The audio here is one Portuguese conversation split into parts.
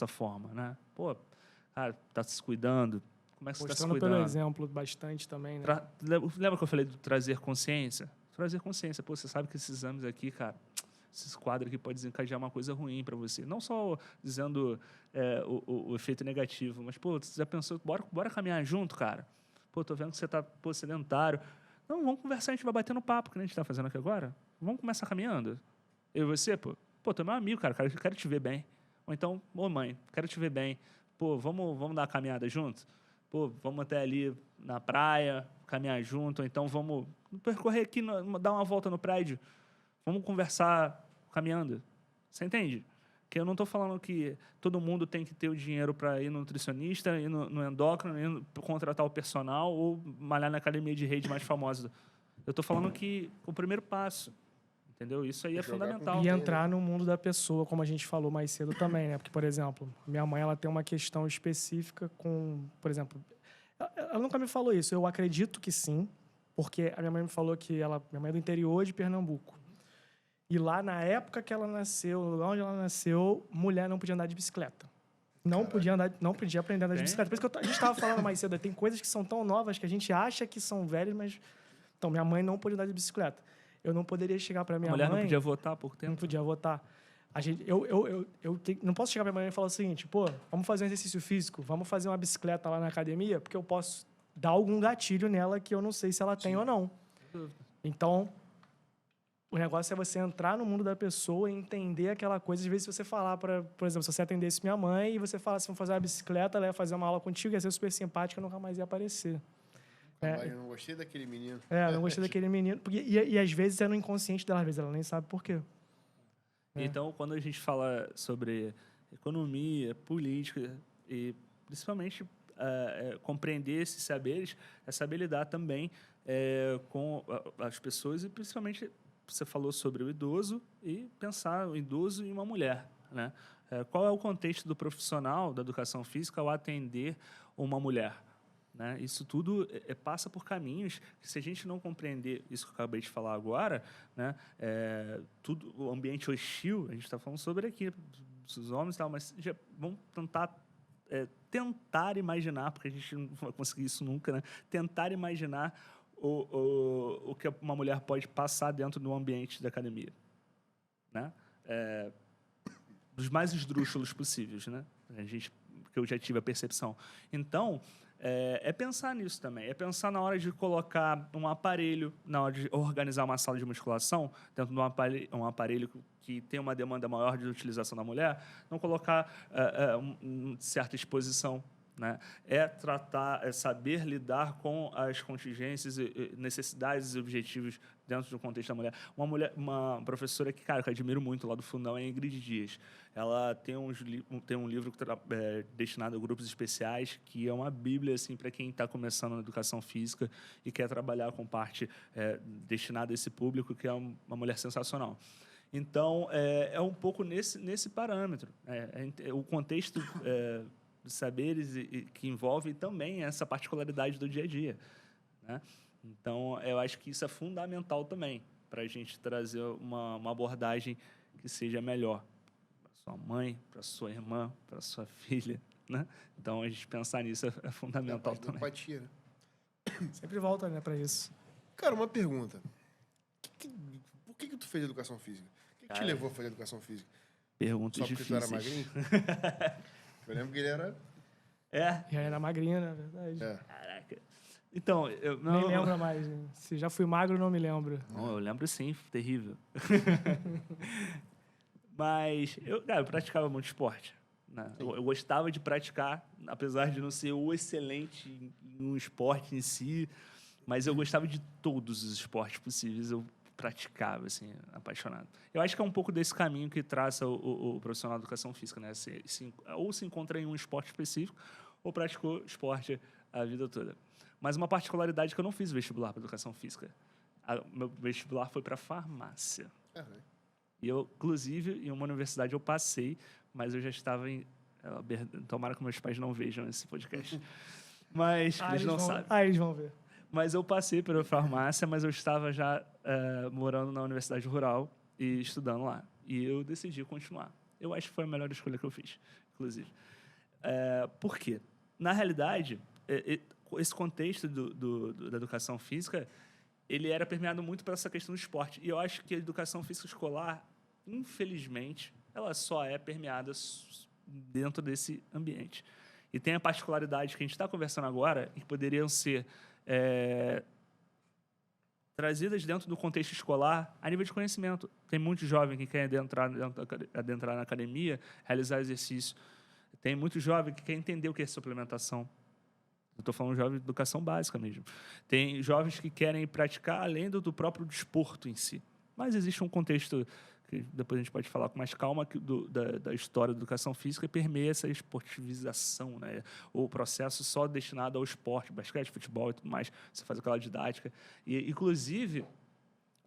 dessa forma, né? Pô, cara, tá se cuidando. Como é que você está se Mostrando cuidando? pelo exemplo bastante também, né? Lembra que eu falei do trazer consciência? Trazer consciência. Pô, você sabe que esses exames aqui, cara, esses quadros aqui pode desencadear uma coisa ruim para você. Não só dizendo o efeito negativo, mas, pô, você já pensou, bora caminhar junto, cara? Pô, tô vendo que você tá, pô, sedentário. Não, vamos conversar, a gente vai bater no papo, que a gente tá fazendo aqui agora. Vamos começar caminhando. Eu e você, pô. Pô, tu é meu amigo, cara, quero te ver bem. Ou então, ô mãe, quero te ver bem. Pô, vamos dar uma caminhada junto? Pô, vamos até ali na praia, caminhar junto. Ou então, vamos percorrer aqui, dar uma volta no prédio. Vamos conversar caminhando. Você entende? Que eu não estou falando que todo mundo tem que ter o dinheiro para ir no nutricionista, ir no endócrino, contratar o personal ou malhar na academia de rede mais famosa. Eu estou falando que o primeiro passo, entendeu? Isso aí é fundamental. E entrar no mundo da pessoa, como a gente falou mais cedo também, né? Porque, por exemplo, minha mãe ela tem uma questão específica com, por exemplo, ela nunca me falou isso. Eu acredito que sim, porque a minha mãe me falou que minha mãe é do interior de Pernambuco. E lá, na época que ela nasceu, no lugar onde ela nasceu, mulher não podia andar de bicicleta. Não podia aprender a andar de bicicleta. Por isso que a gente estava falando mais cedo, tem coisas que são tão novas que a gente acha que são velhas, mas... Então, minha mãe não podia andar de bicicleta. Eu não poderia chegar para minha mãe... A mulher não podia votar por tempo? Não podia votar. Não posso chegar para minha mãe e falar o seguinte, pô, vamos fazer um exercício físico, vamos fazer uma bicicleta lá na academia, porque eu posso dar algum gatilho nela que eu não sei se ela tem ou não. Então... O negócio é você entrar no mundo da pessoa e entender aquela coisa. Às vezes, se você falar, por exemplo, se você atendesse minha mãe e você fala assim, vamos fazer uma bicicleta, ela ia fazer uma aula contigo, ia ser super simpática, nunca mais ia aparecer. Eu não gostei daquele menino. Não gostei daquele menino. E às vezes é no inconsciente dela, às vezes ela nem sabe por quê. Então, quando a gente fala sobre economia, política e principalmente compreender esses saberes, é saber lidar também com as pessoas e principalmente... Você falou sobre o idoso e pensar o idoso e uma mulher, né? Qual é o contexto do profissional da educação física ao atender uma mulher? Né? Isso tudo passa por caminhos que, se a gente não compreender isso que eu acabei de falar agora, né? Tudo, o ambiente hostil, a gente está falando sobre aqui, os homens e tal, mas já vamos tentar imaginar, porque a gente não vai conseguir isso nunca, né? Tentar imaginar o que uma mulher pode passar dentro do ambiente da academia, né? Dos mais esdrúxulos possíveis, né? Que eu já tive a percepção. Então, pensar nisso também. É pensar na hora de colocar um aparelho, na hora de organizar uma sala de musculação, dentro de um aparelho que tem uma demanda maior de utilização da mulher, não colocar certa exposição, né? Saber lidar com as contingências, necessidades e objetivos dentro do contexto da mulher. Uma professora que, cara, que eu admiro muito lá do Fundão é a Ingrid Dias. Ela tem um livro destinado a grupos especiais, que é uma bíblia assim, para quem está começando na educação física e quer trabalhar com parte destinada a esse público, que é uma mulher sensacional. Então, é um pouco nesse parâmetro. O contexto... dos saberes que envolve também essa particularidade do dia a dia, né? Então, eu acho que isso é fundamental também para a gente trazer uma abordagem que seja melhor para sua mãe, para sua irmã, para sua filha, né? Então, a gente pensar nisso é fundamental também. Empatia, né? Sempre volta, né, para isso. Cara, uma pergunta. Por que tu fez educação física? O que te levou a fazer educação física? Perguntas difíceis. Só porque tu era magrinho? Eu lembro que ele era... Já era magrinho, na verdade. Caraca. Então, eu Nem lembro mais. Né? Se já fui magro, não me lembro. Não, eu lembro sim, terrível. Mas eu praticava muito esporte. Né? Eu gostava de praticar, apesar de não ser o excelente em um esporte em si, mas eu gostava de todos os esportes possíveis. Eu praticava, assim, apaixonado. Eu acho que é um pouco desse caminho que traça o profissional de educação física, né? Ou se encontra em um esporte específico, ou praticou esporte a vida toda. Mas uma particularidade que eu não fiz vestibular para educação física. Meu vestibular foi para farmácia. E eu, inclusive, em uma universidade eu passei, mas eu já estava em... Tomara que meus pais não vejam esse podcast. Mas eles não sabem. Eles vão ver. Mas eu passei pela farmácia, mas eu estava já morando na universidade rural e estudando lá. E eu decidi continuar. Eu acho que foi a melhor escolha que eu fiz. inclusive. Por quê? Na realidade, esse contexto da educação física, ele era permeado muito por essa questão do esporte. E eu acho que a educação física escolar, infelizmente, ela só é permeada dentro desse ambiente. E tem a particularidade que a gente está conversando agora e que poderiam ser trazidas dentro do contexto escolar a nível de conhecimento. Tem muito jovem que quer adentrar na academia, realizar exercício. Tem muito jovem que quer entender o que é suplementação. Eu estou falando de jovem de educação básica mesmo. Tem jovens que querem praticar além do próprio desporto em si. Mas existe um contexto que depois a gente pode falar com mais calma da história da educação física e permeia essa esportivização, né? O processo só destinado ao esporte, basquete, futebol e tudo mais. Você faz aquela didática. E, inclusive,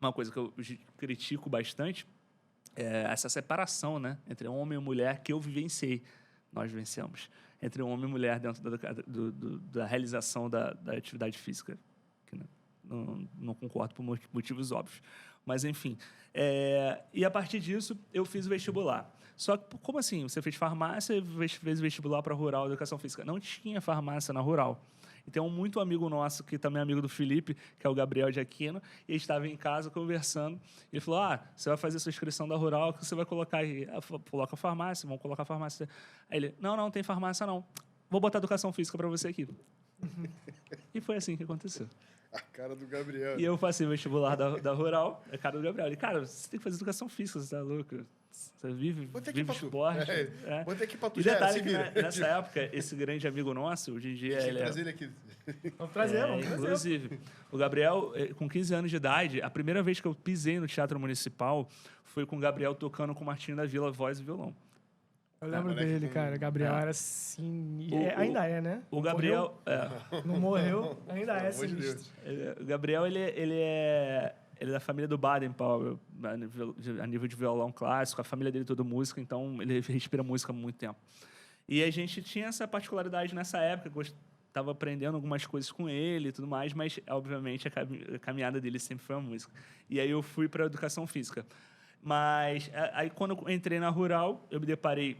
uma coisa que eu critico bastante é essa separação, né, entre homem e mulher que eu vivenciei. Nós vencemos. Entre homem e mulher dentro da realização da atividade física. Que não concordo por motivos óbvios. Mas, enfim. E, a partir disso, eu fiz o vestibular. Só que, como assim? Você fez farmácia e fez vestibular para Rural Educação Física. Não tinha farmácia na Rural. E tem um muito amigo nosso, que também é amigo do Felipe, que é o Gabriel de Aquino, e estava em casa conversando. Ele falou, você vai fazer sua inscrição da Rural, que você vai colocar aí. Coloca farmácia, vamos colocar farmácia. Aí ele, não tem farmácia não. Vou botar educação física para você aqui. E foi assim que aconteceu. A cara do Gabriel. E eu passei o vestibular da Rural, a cara do Gabriel. Ele, cara, você tem que fazer educação física, você tá louco? Você vive esporte. Vou ter que ir pra tu, e detalhe que nessa época, esse grande amigo nosso, hoje em dia... Trazer ele aqui. Vamos trazer. Inclusive, o Gabriel, com 15 anos de idade, a primeira vez que eu pisei no Teatro Municipal foi com o Gabriel tocando com o Martinho da Vila, voz e violão. Eu lembro dele, cara. Gabriel era assim... ainda é, né? O Gabriel... Não morreu, ainda é sinistro. O Gabriel, ele é da família do Baden-Powell, a nível de violão clássico. A família dele é toda música, então ele respira música há muito tempo. E a gente tinha essa particularidade nessa época, estava aprendendo algumas coisas com ele e tudo mais, mas, obviamente, a caminhada dele sempre foi a música. E aí eu fui para a educação física. Mas aí, quando eu entrei na Rural, eu me deparei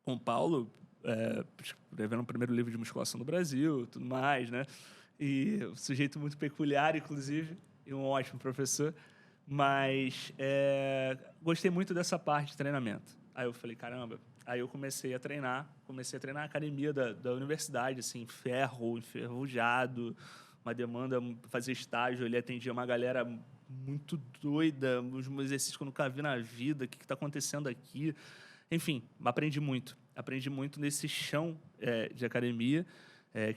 com o Paulo, escrevendo o primeiro livro de musculação do Brasil e tudo mais, né? E um sujeito muito peculiar, inclusive, e um ótimo professor. Mas gostei muito dessa parte de treinamento. Aí eu falei, caramba. Aí eu comecei a treinar na academia da universidade, assim, enferrujado, uma demanda, fazer estágio, ele atendia uma galera muito doida, uns exercícios que eu nunca vi na vida, o que está acontecendo aqui. Enfim, aprendi muito nesse chão de academia,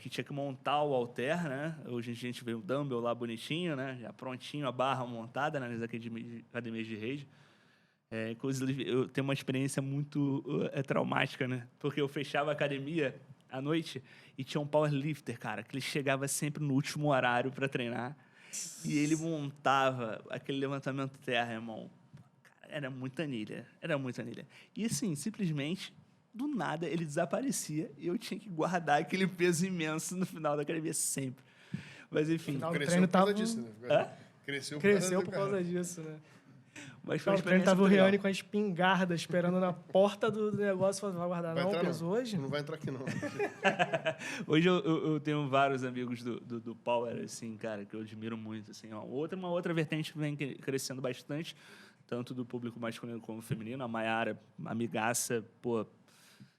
que tinha que montar o halter, né? Hoje a gente vê o dumbbell lá bonitinho, né? Já prontinho, a barra montada nas academias de rede. Inclusive, eu tenho uma experiência muito traumática, né? Porque eu fechava a academia à noite e tinha um powerlifter, cara, que ele chegava sempre no último horário para treinar e ele montava aquele levantamento terra, irmão. Cara, era muita anilha. E assim, simplesmente, do nada, ele desaparecia e eu tinha que guardar aquele peso imenso no final da academia sempre. Mas, enfim. Cresceu por causa disso, né? Cresceu por causa disso, né? Mas foi uma ele tava o legal. Riane com a espingarda esperando na porta do negócio. Falando, vai guardar não o peso hoje? Não vai entrar aqui, não. Hoje eu tenho vários amigos do Power, assim, cara, que eu admiro muito. Assim, uma outra vertente que vem crescendo bastante, tanto do público masculino como feminino. A Mayara, amigaça, pô,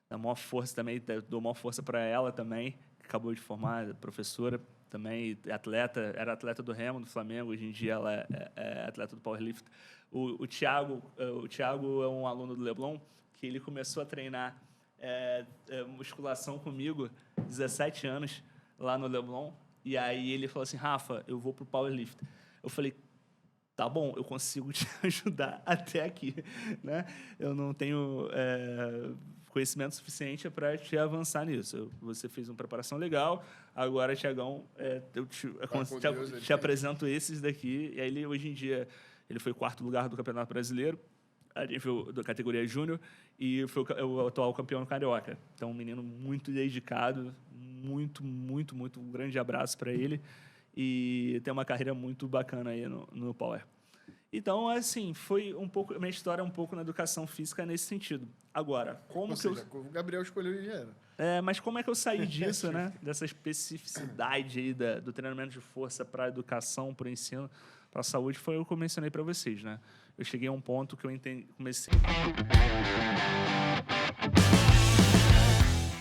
dá maior força também, dou maior força para ela também, que acabou de formar, professora também, era atleta do Remo, do Flamengo, hoje em dia ela é atleta do Powerlift. O Thiago é um aluno do Leblon, que ele começou a treinar musculação comigo, 17 anos, lá no Leblon, e aí ele falou assim, Rafa, eu vou pro Powerlift. Eu falei, tá bom, eu consigo te ajudar até aqui, né? Eu não tenho conhecimento suficiente para te avançar nisso. Você fez uma preparação legal, agora, Thiagão, eu te apresento esses daqui. E aí, ele, hoje em dia, ele foi 4º lugar do Campeonato Brasileiro, a nível da categoria Júnior, e foi o atual campeão carioca. Então, um menino muito dedicado, muito, um grande abraço para ele. E tem uma carreira muito bacana aí no Power. Então, assim, foi um pouco... Minha história é um pouco na educação física nesse sentido. Agora, como Ou que eu... seja, o Gabriel escolheu engenheiro. mas como é que eu saí disso, né? Dessa especificidade aí do treinamento de força para a educação, para o ensino, para a saúde, foi o que eu mencionei para vocês, né? Eu cheguei a um ponto que eu comecei...